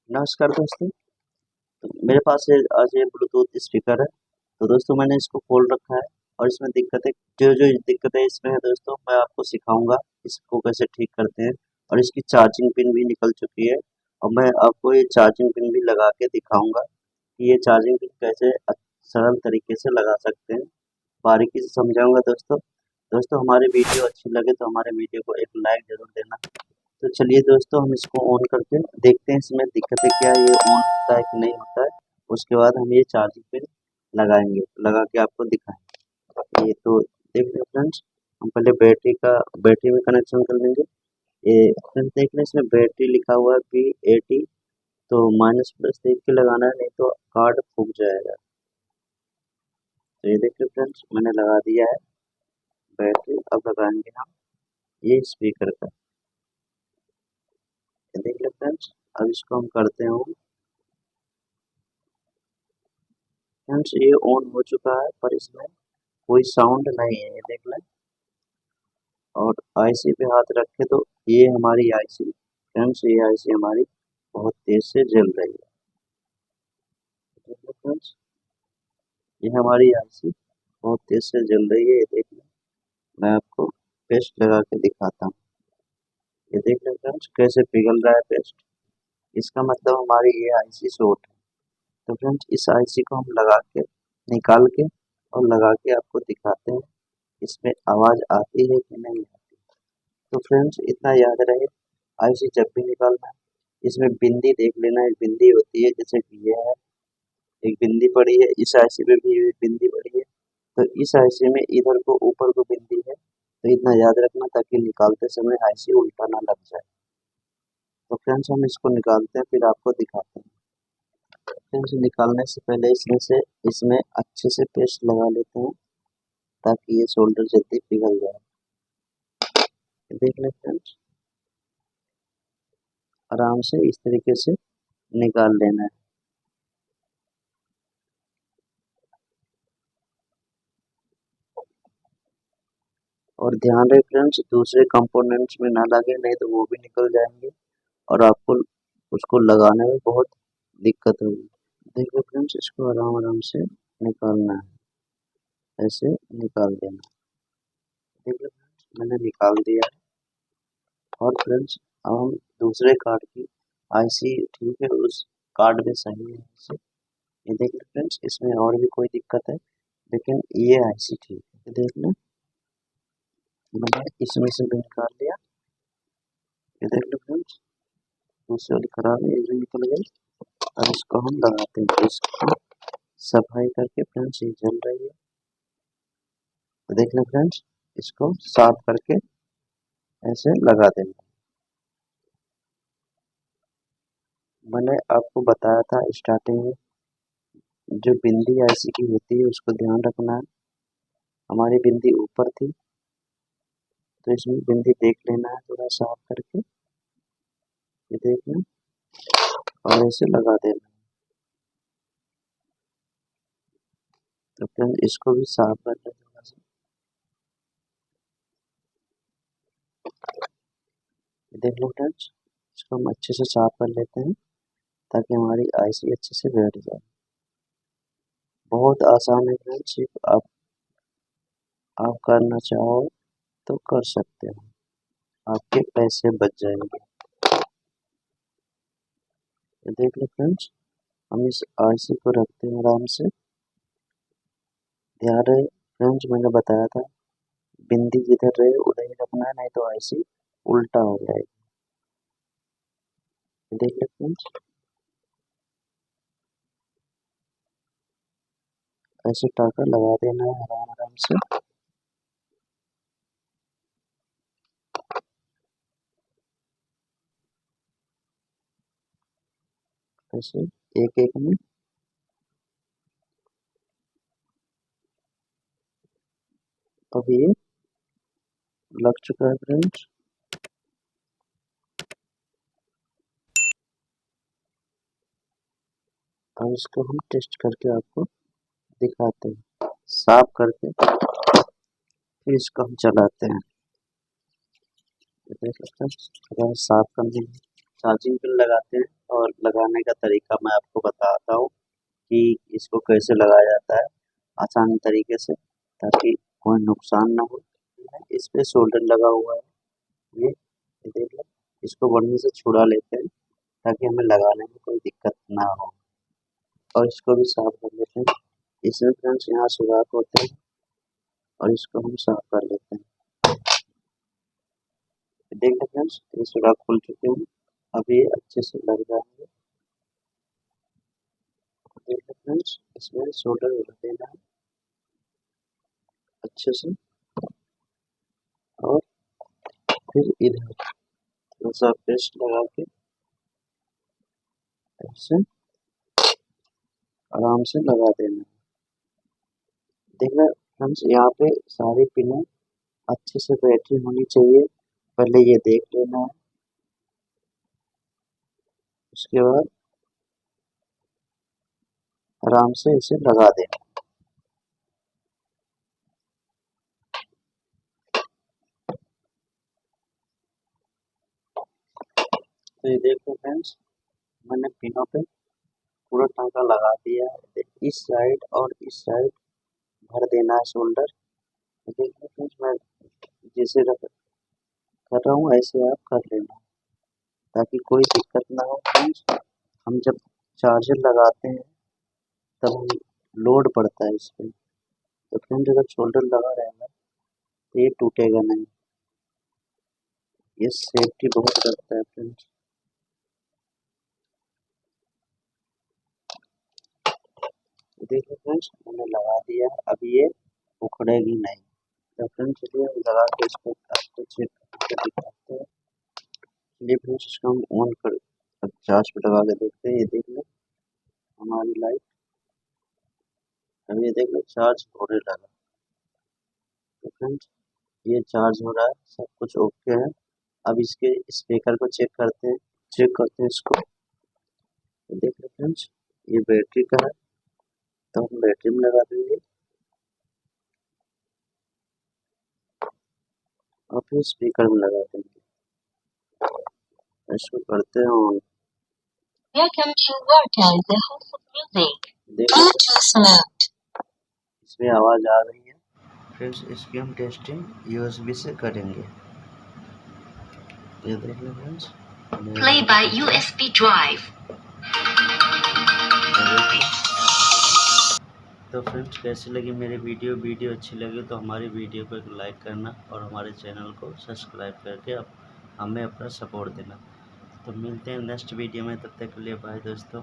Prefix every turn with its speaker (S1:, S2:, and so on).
S1: नमस्कार दोस्तों। तो मेरे पास आज ये ब्लूटूथ स्पीकर है। तो दोस्तों मैंने इसको खोल रखा है और इसमें दिक्कतें जो जो दिक्कतें इसमें है दोस्तों मैं आपको सिखाऊंगा इसको कैसे ठीक करते हैं। और इसकी चार्जिंग पिन भी निकल चुकी है और मैं आपको ये चार्जिंग पिन भी लगा के दिखाऊंगा कि ये चार्जिंग पिन कैसे सरल तरीके से लगा सकते हैं। बारीकी से समझाऊंगा दोस्तों। दोस्तों हमारी वीडियो अच्छी लगे तो हमारे वीडियो को एक लाइक जरूर देना। तो चलिए दोस्तों हम इसको ऑन करके देखते हैं इसमें दिक्कतें क्या है, ये ऑन होता है कि नहीं होता है। उसके बाद हम ये चार्जिंग पिन लगाएंगे, लगा के आपको दिखाएंगे। ये तो देख लें फ्रेंड्स, हम पहले बैटरी में कनेक्शन कर लेंगे। ये फ्रेंड्स देख लें इसमें बैटरी लिखा हुआ है P80। तो माइनस प्लस देख के लगाना है, नहीं तो कार्ड फूक जाएगा। तो ये देख लें फ्रेंड्स मैंने लगा दिया है बैटरी। अब लगाएंगे हम ये स्पीकर का। ये देख लें फ्रेंड्स, अब इसको हम करते हैं on। फ्रेंड्स ये ऑन हो चुका है पर इसमें कोई साउंड नहीं है, ये देख लें। और आईसी पे हाथ रखे तो ये हमारी आईसी, फ्रेंड्स ये आईसी हमारी बहुत तेज से जल रही है। देख लें फ्रेंड्स, ये हमारी आईसी बहुत तेज से जल रही है। ये देख लें, मैं आपको पेस्ट लगा के दिखाता हूँ। ये देख लें फ्रेंड्स कैसे पिघल रहा है पेस्ट। इसका मतलब हमारी ये आईसी शॉर्ट है। तो फ्रेंड्स इस आईसी को हम लगा के निकाल के और लगा के आपको दिखाते हैं इसमें आवाज आती है कि नहीं आती। तो फ्रेंड्स इतना याद रहे, आईसी जब भी निकालना है इसमें बिंदी देख लेना। एक बिंदी होती है जैसे कि ये है, एक बिंदी पड़ी है, इस आईसी पे भी एक बिंदी पड़ी है। तो इस आईसी में इधर को ऊपर को बिंदी है, तो इतना याद रखना ताकि निकालते समय आईसी उल्टा ना लग जाए। तो फ्रेंड्स हम इसको निकालते हैं फिर आपको दिखाते हैं। फ्रेंड्स निकालने से पहले इसमें अच्छे से पेस्ट लगा लेते हैं ताकि ये सोल्डर जल्दी पिघल जाए। देख लें फ्रेंड्स, आराम से इस तरीके से निकाल लेना है। और ध्यान रहे फ्रेंड्स दूसरे कंपोनेंट्स में ना लगे, नहीं तो वो भी निकल जाएंगे और आपको उसको लगाने में बहुत दिक्कत होगी। देखिए फ्रेंड्स इसको आराम आराम से निकालना है, ऐसे निकाल देना। देखिए फ्रेंड्स मैंने निकाल दिया है। और फ्रेंड्स अब हम दूसरे कार्ड की आईसी ठीक है, उस कार्ड में सही है ऐसे। ये देखिए फ्रेंड्स इसमें और भी कोई दिक्कत है, लेकिन ये आईसी ठीक है। ये देख लें, मैंने इसमें से भी निकाल लिया। ये देख लो फ्रेंड्स, दूसरी वाली खराब है, ये भी निकल गई। अब इसको हम लगाते हैं, इसको सफाई करके फ्रेंड्स ये जल रही है। तो देख लो फ्रेंड्स, इसको साफ करके ऐसे लगा देंगे। मैंने आपको बताया था स्टार्टिंग में, जो बिंदी आईसी की होती है उसको ध्यान रखना है। हमारी बिंदी ऊपर थी तो इसमें बिंदी देख लेना है थोड़ा साफ करके। ये देख लें और ऐसे लगा देना है। तो फ्रेंड्स इसको भी साफ कर लें थोड़ा सा। ये देख लो फ्रेंड्स, इसको हम अच्छे से साफ कर लेते हैं ताकि हमारी आईसी अच्छे से बैठ जाए। बहुत आसान है फ्रेंड्स, सिर्फ आप करना चाहो तो कर सकते हो, आपके पैसे बच जाएंगे। ये देख लो फ्रेंड्स, हम इस आईसी को रखते हैं आराम से। ध्यान रहे फ्रेंड्स मैंने बताया था बिंदी जिधर रहे उधर ही रखना है, नहीं तो आईसी उल्टा हो जाएगी। ये देख लो फ्रेंड्स, ऐसे टाका लगा देना है आराम आराम से। ऐसे एक एक में। अब ये लग चुका है फ्रेंड्स। अब इसको हम टेस्ट करके आपको दिखाते हैं, साफ करके फिर इसको हम चलाते हैं। ये देख सकते हैं, अगर साफ कर लेंगे चार्जिंग पिन लगाते हैं और लगाने का तरीका मैं आपको बताता हूँ कि इसको कैसे लगाया जाता है आसान तरीके से, ताकि कोई नुकसान ना हो। इस पे सोल्डर लगा हुआ है, ये देख लो। इसको बढ़िया से छुड़ा लेते हैं ताकि हमें लगाने में कोई दिक्कत ना हो, और इसको भी साफ कर लेते हैं। इसमें फ्रेंड्स यहाँ सुराख होते हैं और इसको हम साफ कर लेते हैं। देख लो फ्रेंड्स, ये सुराख खुल चुके हैं, अब ये अच्छे से लग जाएंगे। देख लो फ्रेंड्स, इसमें सोल्डर लगा देना है अच्छे से, और फिर इधर थोड़ा सा पेस्ट लगा के ऐसे आराम से लगा देना है। देखना फ्रेंड्स, यहाँ पे सारी पिनें अच्छे से बैठी होनी चाहिए, पहले ये देख लेना है। उसके बाद आराम से इसे लगा देना। तो ये देखो फ्रेंड्स, मैंने पिनों पे पूरा टांका लगा दिया है। इस साइड और इस साइड भर देना है शोल्डर। तो देखो फ्रेंड्स, मैं जैसे कर रहा हूँ ऐसे आप कर लेना, ताकि कोई दिक्कत ना हो फ्रेंड्स। हम जब चार्जर लगाते हैं तब हम लोड पड़ता है इस पर, तो फ्रेंड्स अगर शोल्डर लगा रहेगा तो ये टूटेगा नहीं। ये सेफ्टी बहुत रखता है फ्रेंड्स। देखो फ्रेंड्स, मैंने लगा दिया, अब ये उखड़ेगी नहीं। तो फ्रेंड्स चलिए लगा के इसको आपको चेक करके दिखाते हैं। चलिए फ्रेंड्स, इसको हम ऑन कर चार्ज पे लगा के देखते हैं। ये देख लो हमारी लाइट, अब ये देख लो चार्ज होने लगा। तो फ्रेंड्स ये चार्ज हो रहा है, सब कुछ ओके है। अब इसके स्पीकर को चेक करते हैं इसको। तो देख लो फ्रेंड्स, ये बैटरी का है, तो हम बैटरी में लगा देंगे और फिर स्पीकर में लगा देंगे। इसको करते हैं on. Welcome to Vortex, the house of music. Bluetooth mode. इसमें आवाज आ रही है फ्रेंड्स, इसकी हम टेस्टिंग यूएसबी से करेंगे। ये देख लो friends, Play by USB drive. तो फ्रेंड्स कैसी लगी मेरी वीडियो अच्छी लगी तो हमारी वीडियो को एक लाइक करना और हमारे चैनल को सब्सक्राइब करके हमें अपना सपोर्ट देना। तो मिलते हैं नेक्स्ट वीडियो में, तब तक के लिए बाय दोस्तों।